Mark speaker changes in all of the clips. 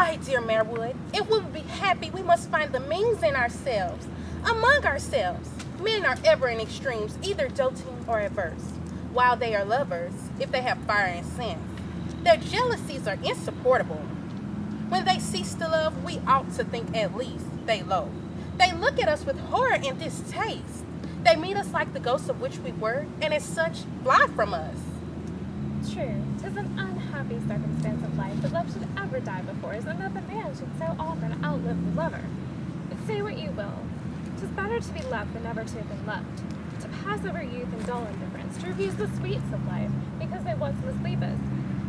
Speaker 1: Aye, dear Marewood, if we would be happy, we must find the means in ourselves, among ourselves. Men are ever in extremes, either doting or averse. While they are lovers, if they have fire and sense, their jealousies are insupportable. When they cease to love, we ought to think at least they loathe. They look at us with horror and distaste. They meet us like the ghosts of which we were, and as such, fly from us.
Speaker 2: True, 'tis an unhappy circumstance of life that love should ever die before us, and that the man should so often outlive the lover. But say what you will, 'tis better to be loved than never to have been loved. To pass over youth in dull indifference, to refuse the sweets of life, because they once must leave us,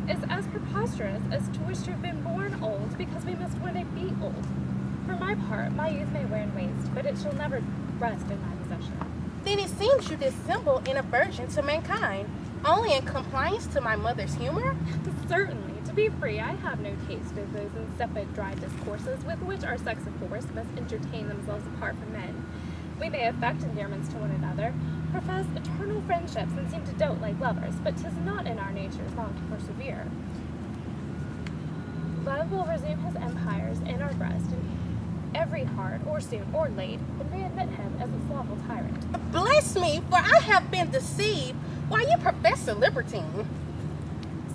Speaker 2: is as preposterous as to wish to have been born old, because we must one day be old. For my part, my youth may wear and waste, but it shall never rest in my possession.
Speaker 1: Then it seems you dissemble in aversion to mankind, only in compliance to my mother's humor?
Speaker 2: Certainly, to be free, I have no taste of those insipid, dry discourses with which our sex of course must entertain themselves apart from men. We may affect endearments to one another, profess eternal friendships, and seem to dote like lovers, but 'tis not in our natures long to persevere. Love will resume his empires in our breast in every heart, or soon or late, when we admit him as a slothful tyrant.
Speaker 1: Bless me, for I have been deceived while you profess a libertine.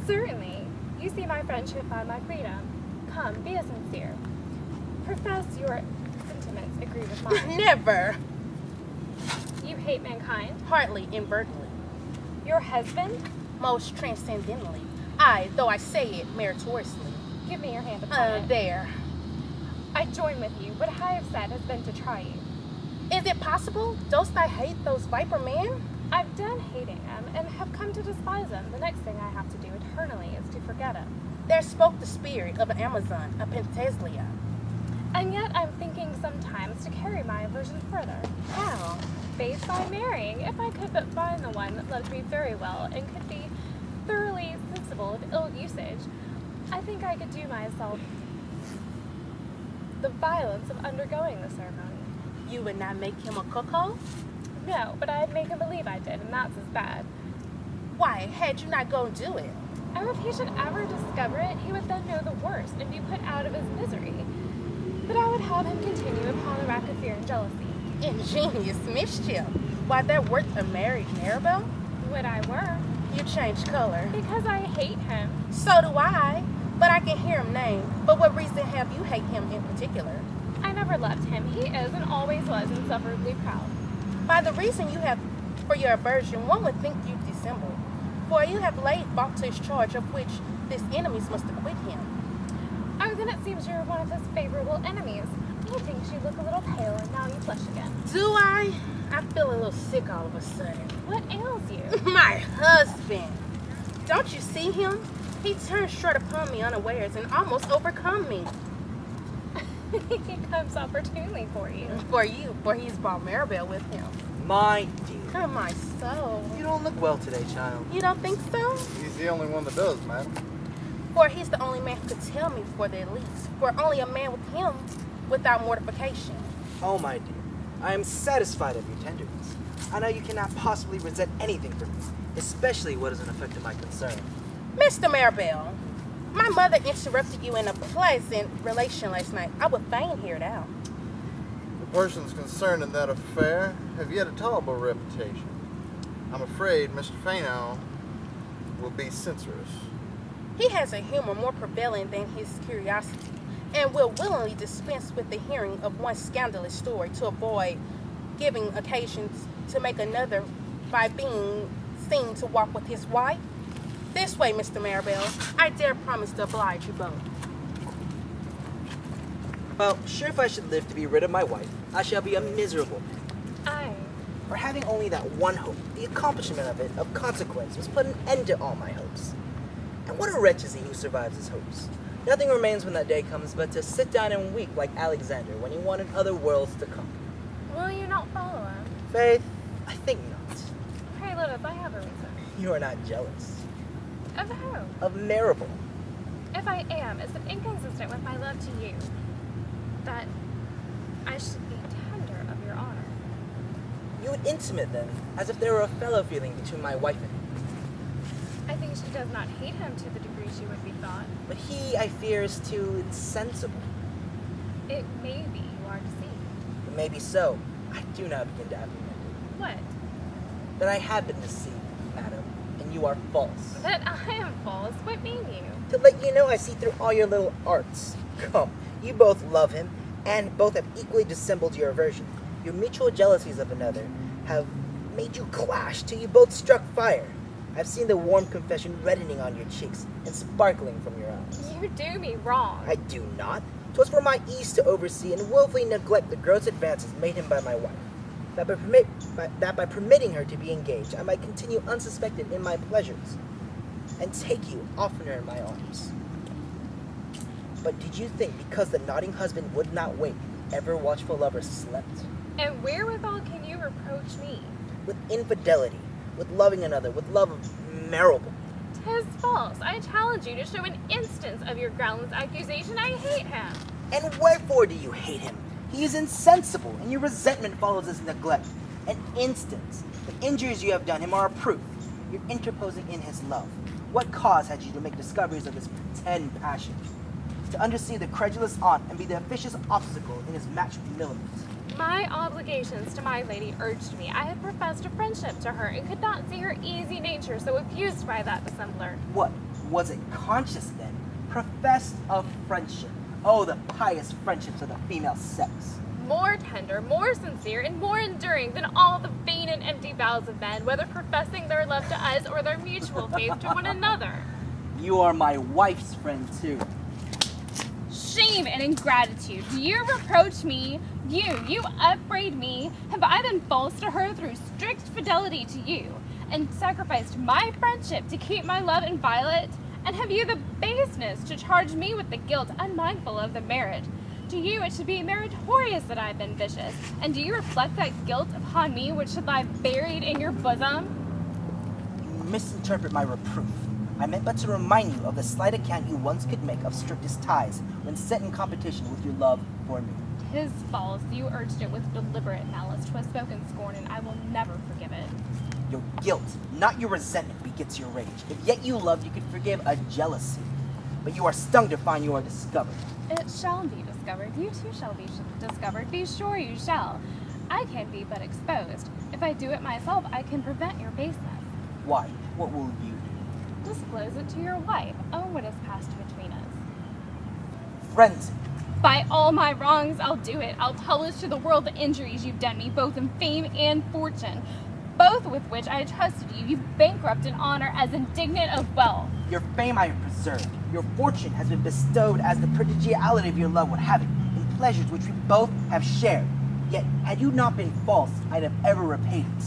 Speaker 2: Certainly, you see my friendship and my freedom. Come, be sincere. Profess your sentiments agree with mine.
Speaker 1: Never.
Speaker 2: You hate mankind?
Speaker 1: Hardly invertly.
Speaker 2: Your husband?
Speaker 1: Most transcendently. Aye, though I say it meritoriously.
Speaker 2: Give me your hand upon it.
Speaker 1: There.
Speaker 2: I join with you. What I have said has been to try you.
Speaker 1: Is it possible? Dost I hate those viper men?
Speaker 2: I've done hating them and have come to despise them. The next thing I have to do eternally is to forget them.
Speaker 1: There spoke the spirit of an Amazon, a Penthesilea.
Speaker 2: And yet I'm thinking sometimes to carry my aversion further.
Speaker 1: How?
Speaker 2: Faith, by marrying, if I could but find the one that loved me very well and could be thoroughly sensible of ill usage, I think I could do myself the violence of undergoing the ceremony.
Speaker 1: You would not make him a cuckold?
Speaker 2: No, but I'd make him believe I did, and that's as bad.
Speaker 1: Why, had you not go do it?
Speaker 2: Oh, if he should ever discover it, he would then know the worst and be put out of his misery. But I would have him continue upon the rack of fear and jealousy.
Speaker 1: Ingenious mischief. Why, they're worth a marriage, Maribel.
Speaker 2: Would I were,
Speaker 1: You changed color.
Speaker 2: because I hate him.
Speaker 1: So do I, but I can hear him named. But what reason have you hate him in particular?
Speaker 2: I never loved him. He is and always was insufferably proud.
Speaker 1: By the reason you have for your aversion, one would think you dissemble. For you have laid fault to his charge, of which his enemies must acquit him.
Speaker 2: Oh, then it seems you're one of his favorable enemies. I think you look a little pale, and now you flush again.
Speaker 1: Do I? I feel a little sick all of a sudden.
Speaker 2: What ails you?
Speaker 1: My husband! Don't you see him? He turned short upon me unawares and almost overcome me.
Speaker 2: He comes opportunely for you.
Speaker 1: For he's brought Maribel with him.
Speaker 3: My dear,
Speaker 1: Oh, my soul.
Speaker 3: you don't look well today, child.
Speaker 1: You don't think so?
Speaker 4: He's the only one that does, madam.
Speaker 1: For he's the only man who could tell me for the least. For only a man with him without mortification.
Speaker 3: Oh, my dear, I am satisfied of your tenderness. I know you cannot possibly resent anything from me, especially what doesn't affect my concern.
Speaker 1: Mr. Maribel, my mother interrupted you in a pleasant relation last night. I would fain hear it out.
Speaker 4: The persons concerned in that affair have yet a tolerable reputation. I'm afraid Mr. Faino will be censorious.
Speaker 1: He has a humor more prevalent than his curiosity, and will willingly dispense with the hearing of one scandalous story to avoid giving occasions to make another by being seen to walk with his wife. This way, Mr. Maribel, I dare promise to oblige you both.
Speaker 3: Well, sure, if I should live to be rid of my wife, I shall be a miserable man.
Speaker 2: Aye.
Speaker 3: For having only that one hope, the accomplishment of it, of consequence, must put an end to all my hopes. And what a wretch is he who survives his hopes. Nothing remains when that day comes but to sit down and weep like Alexander when he wanted other worlds to conquer.
Speaker 2: Will you not follow him?
Speaker 3: Faith, I think not.
Speaker 2: Pray, Lilith, I have a reason.
Speaker 3: You are not jealous.
Speaker 2: Of who?
Speaker 3: Of Maribel.
Speaker 2: If I am, is it inconsistent with my love to you that I should be tender of your honor?
Speaker 3: You would intimate then, as if there were a fellow feeling between my wife and me.
Speaker 2: I think she does not hate him to the degree she would be thought.
Speaker 3: But he, I fear, is too insensible.
Speaker 2: It may be you are deceived.
Speaker 3: It may be so. I do now begin to apprehend it.
Speaker 2: What?
Speaker 3: That I have been deceived, madam, and you are false.
Speaker 2: That I am false? What mean you?
Speaker 3: To let you know I see through all your little arts. Come, you both love him, and both have equally dissembled your aversion. Your mutual jealousies of another have made you clash till you both struck fire. I've seen the warm confession reddening on your cheeks and sparkling from your eyes.
Speaker 2: You do me wrong.
Speaker 3: I do not. 'Twas for my ease to oversee and willfully neglect the gross advances made him by my wife. That by permitting her to be engaged, I might continue unsuspected in my pleasures, and take you oftener in my arms. But did you think because the nodding husband would not wake, ever watchful lover slept?
Speaker 2: And wherewithal can you reproach me?
Speaker 3: With infidelity, with loving another, with love of Marrable.
Speaker 2: 'Tis false. I challenge you to show an instance of your groundless accusation. I hate him.
Speaker 3: And wherefore do you hate him? He is insensible, and your resentment follows his neglect. An instance. The injuries you have done him are a proof. You're interposing in his love. What cause had you to make discoveries of his pretend passion? To undeceive the credulous aunt and be the officious obstacle in his match with Millamant.
Speaker 2: My obligations to my lady urged me. I had professed a friendship to her and could not see her easy nature so abused by that dissembler.
Speaker 3: What? Was it conscious then? Professed of friendship. Oh, the pious friendships of the female sex.
Speaker 2: More tender, more sincere, and more enduring than all the vain and empty vows of men, whether professing their love to us or their mutual faith to one another.
Speaker 3: You are my wife's friend too.
Speaker 2: Shame and ingratitude. Do you reproach me? You upbraid me. Have I been false to her through strict fidelity to you, and sacrificed my friendship to keep my love inviolate? And have you the baseness to charge me with the guilt, unmindful of the marriage? To you it should be meritorious that I have been vicious, and do you reflect that guilt upon me which should lie buried in your bosom?
Speaker 3: You misinterpret my reproof. I meant but to remind you of the slight account you once could make of strictest ties when set in competition with your love for me.
Speaker 2: 'Tis false. You urged it with deliberate malice. 'Twas spoken scorn, and I will never forgive it.
Speaker 3: Your guilt, not your resentment, begets your rage. If yet you loved, you could forgive a jealousy. But you are stung to find you are discovered.
Speaker 2: It shall be discovered. You too shall be discovered. Be sure you shall. I can be but exposed. If I do it myself, I can prevent your baseness.
Speaker 3: Why? What will you do?
Speaker 2: Disclose it to your wife. Own what has passed between us.
Speaker 3: Frenzy.
Speaker 2: By all my wrongs, I'll do it. I'll publish to the world the injuries you've done me, both in fame and fortune, both with which I trusted you. You've bankrupted honor as indignant of wealth.
Speaker 3: Your fame I have preserved. Your fortune has been bestowed as the prodigality of your love would have it, in pleasures which we both have shared. Yet, had you not been false, I'd have ever repaid it.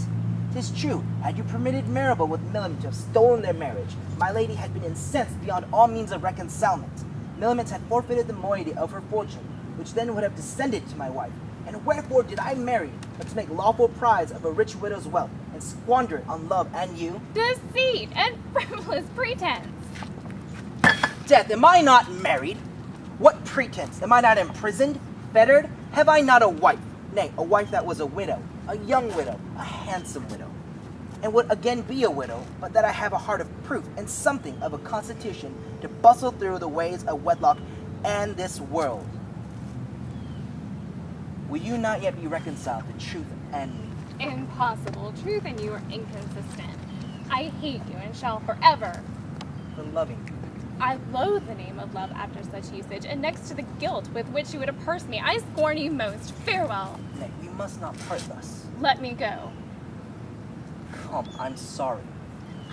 Speaker 3: 'Tis true, had you permitted Marrable with Millamant to have stolen their marriage, my lady had been incensed beyond all means of reconcilement. Millamant had forfeited the moiety of her fortune, which then would have descended to my wife. And wherefore did I marry, but to make lawful prize of a rich widow's wealth, and squander it on love and you?
Speaker 2: Deceit and frivolous pretense.
Speaker 3: Death, am I not married? What pretense? Am I not imprisoned? Fettered? Have I not a wife? Nay, a wife that was a widow, a young widow, a handsome widow, and would again be a widow, but that I have a heart of proof and something of a constitution to bustle through the ways of wedlock and this world. Will you not yet be reconciled to truth and me?
Speaker 2: Impossible. Truth and you are inconsistent. I hate you and shall forever.
Speaker 3: For loving you.
Speaker 2: I loathe the name of love after such usage, and next to the guilt with which you would oppress me, I scorn you most. Farewell.
Speaker 3: Nay, we must not part thus.
Speaker 2: Let me go.
Speaker 3: Come, I'm sorry.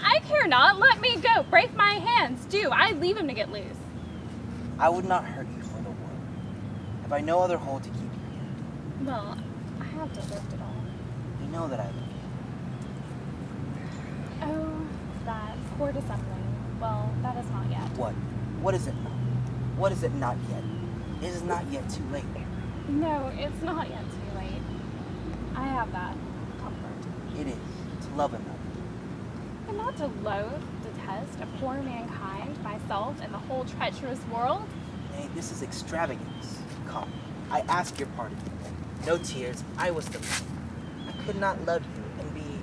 Speaker 2: I care not. Let me go. Break my hands. Do. I leave him to get loose.
Speaker 3: I would not hurt you for the world. Have I no other hold to keep you here?
Speaker 2: Well, I have to lift it all.
Speaker 3: You know that I love you.
Speaker 2: Oh, that poor dissembling. Well, that is not yet.
Speaker 3: What? What is it not? What is it not yet? It is not yet too late.
Speaker 2: No, it's not yet too late. I have that comfort.
Speaker 3: It is to love another.
Speaker 2: And not to loathe, detest, abhor mankind, myself, and the whole treacherous world.
Speaker 3: Nay, this is extravagance. Come, I ask your pardon. No tears. I was the man. I could not love you and be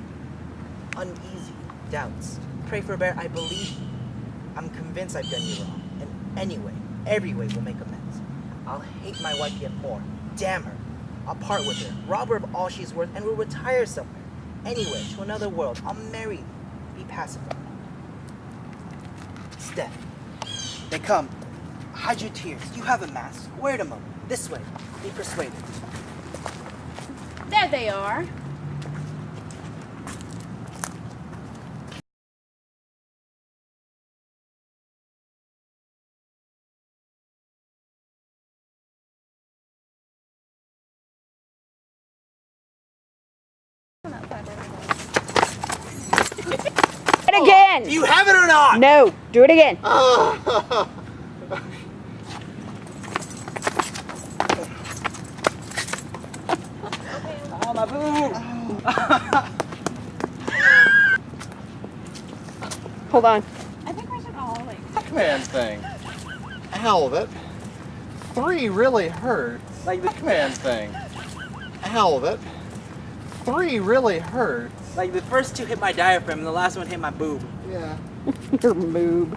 Speaker 3: uneasy doubts. Pray for Bear, I believe you. I'm convinced I've done you wrong. And anyway, every way will make amends. I'll hate my wife yet more. Damn her. I'll part with her, rob her of all she's worth, and we'll retire somewhere. Anywhere, to another world. I'll marry you. Be pacified. Steph. They come. Hide your tears. You have a mask. Wear it a moment. This way. Be persuaded.
Speaker 1: There they are.
Speaker 5: It again.
Speaker 3: Do you have it or not?
Speaker 5: No, do it again.
Speaker 4: Ah.
Speaker 3: Oh, my boob.
Speaker 5: Hold on.
Speaker 2: I think we should all like.
Speaker 4: Man thing. Ow, that 3 really hurts.
Speaker 3: Like the
Speaker 4: Man thing. Ow, that 3 really hurts.
Speaker 3: Like the first two hit my diaphragm and the last one hit my boob.
Speaker 4: Yeah.
Speaker 5: Your boob.